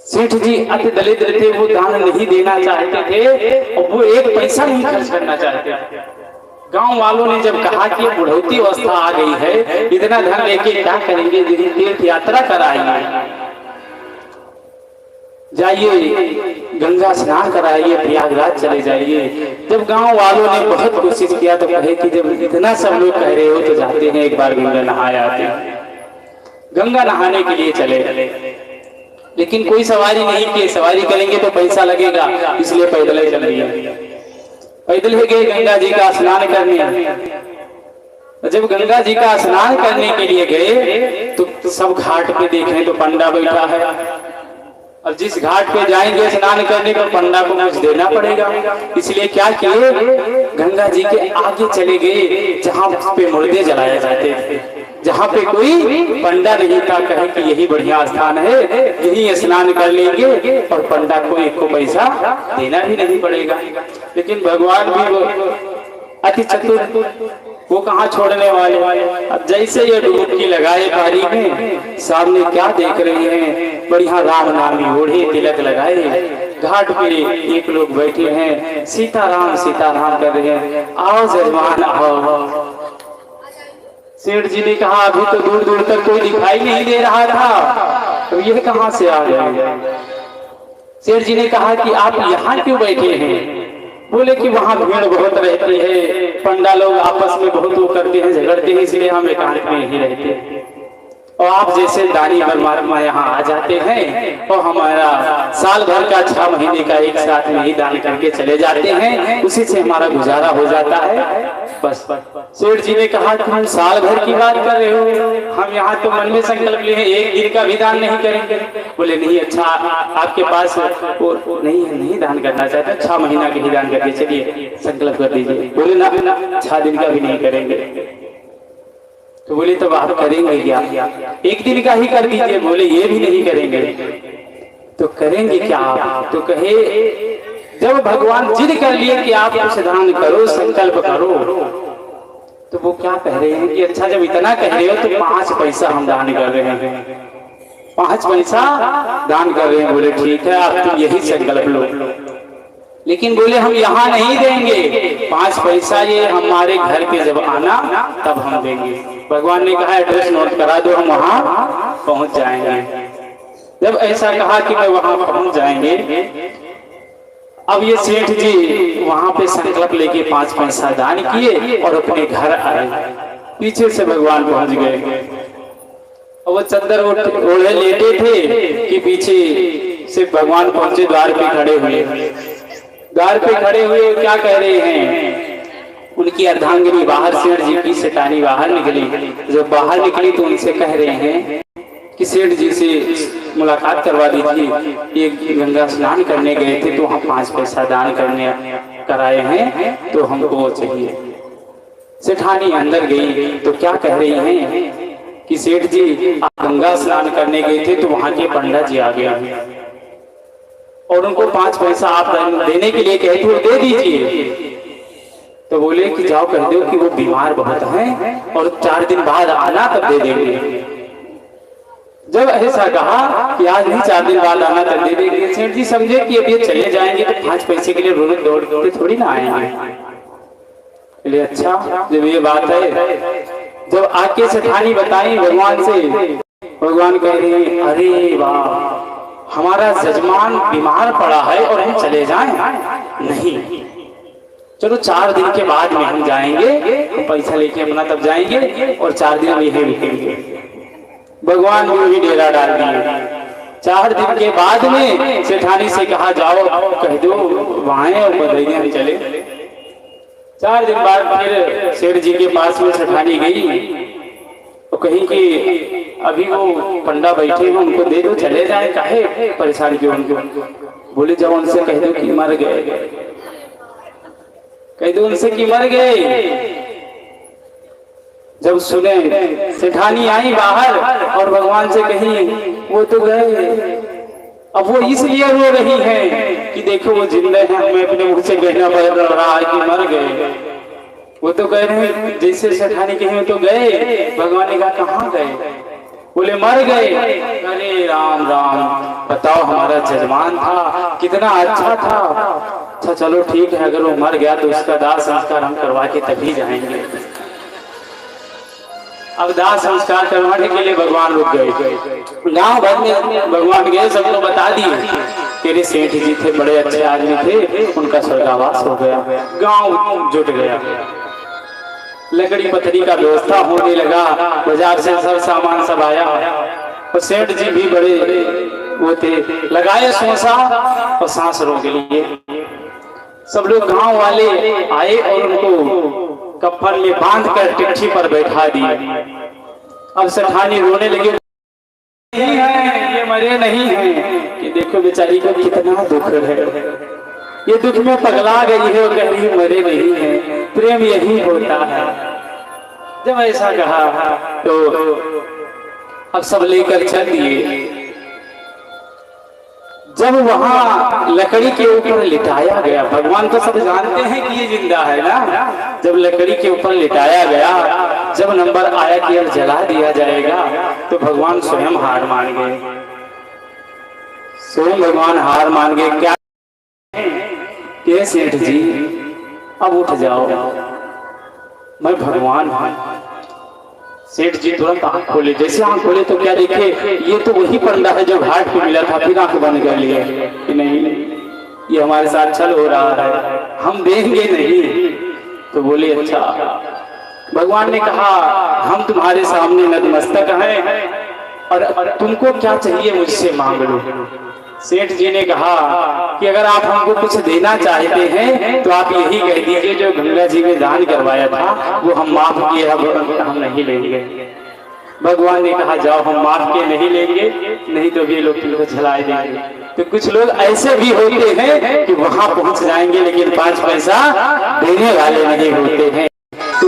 सेठ जी अति दलित थे, वो दान नहीं देना चाहते थे और वो एक पैसा नहीं खर्च करना चाहते थे। गांव वालों ने जब कहा कि बुढ़ौती अवस्था आ गई है, इतना धन लेके क्या करेंगे, तीर्थ यात्रा कराएंगे, जाइए गंगा स्नान कराइए, प्रयागराज चले जाइए। जब गांव वालों ने बहुत कोशिश किया तो कहे कि जब इतना सब लोग कह रहे हो तो जाते हैं, एक बार गंगा नहाए आते हैं। गंगा नहाने के लिए चले, लेकिन कोई सवारी नहीं की, सवारी करेंगे तो पैसा लगेगा, इसलिए पैदल ही चल दिया। पैदल ही गए गंगा जी का स्नान करने। जब गंगा जी का स्नान करने के लिए गए तो सब घाट पे देखें तो पंडा बैठा है, और जिस घाट पे जाएंगे स्नान करने को पंडा को कुछ देना पड़ेगा, इसलिए क्या किए, गंगा जी के आगे चले गए जहाँ पे मुर्दे जलाए जाते थे, जहाँ पे कोई पंडा नहीं था। कहे कि यही बढ़िया स्थान है, यही स्नान कर लेंगे और पंडा को एक को पैसा देना भी नहीं पड़ेगा। लेकिन भगवान भी वो अति चतुर, वो कहाँ छोड़ने वाले। अब जैसे ये डुबकी लगाए पारी में, सामने क्या देख रहे हैं, बढ़िया राम नामी ओढ़े तिलक लगाए, घाट पे एक लोग बैठे हैं, सीताराम सीताराम कर रहे हैं, आओ जजमान आओ। सेठ जी ने कहा अभी तो दूर दूर तक कोई दिखाई नहीं दे रहा था, तो यह कहां से आ गए। सेठ जी ने कहा कि आप यहाँ क्यों बैठे हैं। बोले कि वहाँ भीड़ बहुत रहती है, पंडा लोग आपस में बहुत वो करते हैं, झगड़ते हैं, इसलिए हम एकांत में ही रहते हैं। और आप जैसे दानी परमात्मा यहाँ आ जाते हैं और हमारा साल भर का 6 महीने का एक साथ में ही दान करके चले जाते हैं, उसी से हमारा गुजारा हो जाता है। बस सेठ जी ने कहा कि हम साल भर की बात कर रहे हो, हम यहाँ तो मन में संकल्प लिए हैं, एक दिन का भी दान नहीं करेंगे। बोले नहीं, अच्छा आपके पास वो नहीं दान करना चाहते, 6 महीना के ही दान करके चलिए, संकल्प कर दीजिए। बोले ना 6 दिन का भी नहीं करेंगे। तो बोले तब आप करेंगे क्या, एक दिन का ही कर दीजिए। बोले ये भी नहीं करेंगे। तो करेंगे क्या आप। तो कहे जब भगवान जिद कर लिए कि आप कुछ दान करो, संकल्प करो, तो वो क्या कह रहे हैं कि अच्छा जब इतना कह रहे हो तो 5 पैसा हम दान कर रहे हैं, 5 पैसा दान कर रहे हैं। बोले ठीक है, आप तो यही संकल्प लो, लेकिन बोले हम यहाँ नहीं देंगे, 5 पैसा ये हमारे घर पे जब आना तब हम देंगे। भगवान ने कहा एड्रेस नोट करा दो, हम वहाँ पहुँच जाएंगे। जब ऐसा कहा कि मैं वहाँ पहुँच जाएंगे, अब ये सेठ जी वहाँ पे संकल्प लेके 5 पैसा दान किए और अपने घर आए। पीछे से भगवान पहुँच गए और वो चद्दर ओढ़े लेटे थे कि पीछे से भगवान पहुँचे, द्वार पे खड़े हुए। द्वार पे खड़े हुए क्या कह रहे हैं, उनकी अर्धांगिनी बाहर, सेठ जी की सेठानी बाहर निकली। जब बाहर निकली तो उनसे कह रहे हैं कि सेठ जी से मुलाकात करवा दीजिए, ये गंगा स्नान करने गए थे तो वहाँ 5 पैसा दान करने कराए हैं, तो हमको चाहिए। सेठानी अंदर गई तो क्या कह रही हैं कि सेठ जी आप गंगा स्नान करने गए थे तो वहाँ के पंडा जी आ गए और उनको 5 पैसा आप देने के लिए कहे थे, दे दीजिए। तो बोले कि जाओ कह दो कि वो बीमार बहुत हैं और 4 दिन बाद आना तब दे देंगे। जब ऐसा कहा कि आज नहीं 4 दिन बाद आना तब दे देंगे, सेठ जी समझे कि अब ये चले जाएंगे तो 5 पैसे के लिए रोज दौड़ते थोड़ी ना आएंगे। बोले अच्छा जब ये बात है, जब आके सेठानी बताई भगवान से, भगवान कह रहे हैं अरे वाह, हमारा जजमान बीमार पड़ा है और हम चले जाएं। नहीं, चलो 4 दिन के बाद में हम जाएंगे, तो पैसा लेके अपना तब जाएंगे और 4 दिन हम यहीं रुकेंगे। भगवान ने भी डेरा डाल दिया। 4 दिन के बाद में सेठानी से कहा जाओ कह दो वहां और बधाई हम चले। 4 दिन बाद फिर सेठ जी के पास में सेठानी गई तो कहीं कि अभी वो पंडा बैठे हैं, उनको दे दो, चले जाए, काहे परेशान क्यों उनको। बोले जब उनसे कह दो कि मर गए, कह दो उनसे कि मर गए। जब सुने सेठानी आई बाहर और भगवान से कही वो तो गए, अब वो इसलिए रो रही है कि देखो वो जिंदा है, हमें अपने मुख से कहना पड़ रहा है कि मर गए। वो तो कह रहे हैं जैसे सेठानी कही तो गए। भगवान ने कहा कहाँ गए। बोले मर गए। अरे राम राम, बताओ हमारा जजमान था कितना अच्छा था। अच्छा चलो ठीक है, अगर वो मर गया तो उसका दाह संस्कार हम करवा के तभी जाएंगे। अब दाह संस्कार करवाने के लिए भगवान रुक गए। गांव भर में भगवान गए, सबको बता दिए तेरे सेठ जी थे, बड़े अच्छे आदमी थे, उनका स्वर्गवास हो गया। गांव जुट गया, लकड़ी पत्थरी का व्यवस्था होने लगा, बाजार से सब सामान सब आया। और सेठ जी भी बड़े वो थे, लगाए सोसा और सांस रोक लिए। सब लोग गांव वाले आए और उनको कफन में बांध कर टिट्ठी पर बैठा दिए। अब सेठानी रोने लगी, नहीं है ये मरे नहीं है, कि देखो बेचारी को कितना दुख है, ये दुख में पगला गई है, वो कह रही मरे नहीं है, प्रेम यही होता है। जब ऐसा कहा तो अब सब लेकर चल दिए। जब वहां लकड़ी के ऊपर लिटाया गया, भगवान तो सब जानते हैं कि ये जिंदा है ना। जब लकड़ी के ऊपर लिटाया गया, जब नंबर आया कि अब जला दिया जाएगा, तो भगवान स्वयं हार मान गए। स्वयं भगवान हार मान गए। क्या के सेठ जी अब उठ जाओ, मैं भगवान हूं। सेठ जी तुरंत आंख खोले। जैसे आंख खोले तो क्या देखे, ये तो वही पंडा है जो घाट पे मिला था। फिर आंख बंद कर लिए कि नहीं ये हमारे साथ छल हो रहा है, हम देंगे नहीं। तो बोले अच्छा। भगवान ने कहा हम तुम्हारे सामने नतमस्तक हैं और तुमको क्या चाहिए मुझसे मांग लो। सेठ जी ने कहा कि अगर आप हमको कुछ देना चाहते हैं तो आप यही कह दीजिए जो गंगा जी में दान करवाया था वो हम माफ किए, अब हम नहीं लेंगे। भगवान ने कहा जाओ हम माफ के नहीं लेंगे, नहीं तो भी लोग तुमको जलाए देंगे। तो कुछ लोग ऐसे भी होते हैं कि वहां पहुंच जाएंगे लेकिन 5 पैसा देने वाले नहीं होते हैं। तो